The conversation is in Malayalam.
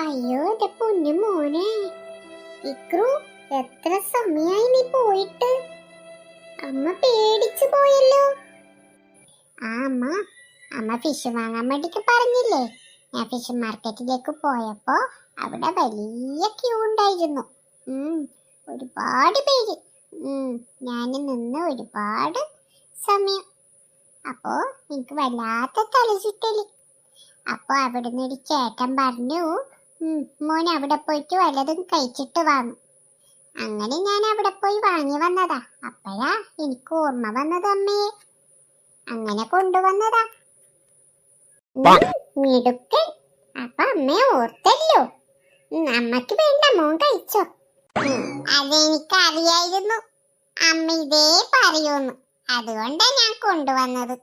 അയ്യോ എന്റെ പൊന്നു മോനെ, ഇക്രു എത്ര സമയായി നീ പോയിട്ട്? അമ്മ പേടിച്ചു പോയല്ലോ. അമ്മ ഫിഷ് വാങ്ങാൻ വേണ്ടിക്ക് പറഞ്ഞില്ലേ. ഞാൻ ഫിഷ് മാർക്കറ്റിലേക്ക് പോയപ്പോ അവിടെ വലിയ ക്യൂ ഉണ്ടായിരുന്നു. ഒരുപാട് പേര്. ഞാൻ നിന്ന് ഒരുപാട് സമയം. അപ്പോ എനിക്ക് വല്ലാത്ത തലചുറ്റല്. അപ്പൊ അവിടുന്ന് ഒരു ചേട്ടൻ പറഞ്ഞു, മോൻ അവിടെ പോയിട്ട് വല്ലതും കഴിച്ചിട്ട് വാങ്ങും. അങ്ങനെ ഞാൻ അവിടെ പോയി വാങ്ങി വന്നതാ. അപ്പോഴാ എനിക്ക് ഓർമ്മ വന്നത് അമ്മയെ. അങ്ങനെ കൊണ്ടുവന്നതാ. മിടുക്കൻ. അപ്പൊ അമ്മയെ ഓർത്തല്ലോ. അമ്മക്ക് വേണ്ട, മോൻ കഴിച്ചോ. അതെനിക്ക് അറിയായിരുന്നു അമ്മ ഇതേ പറയൂന്ന്. അതുകൊണ്ടാ ഞാൻ കൊണ്ടുവന്നത്.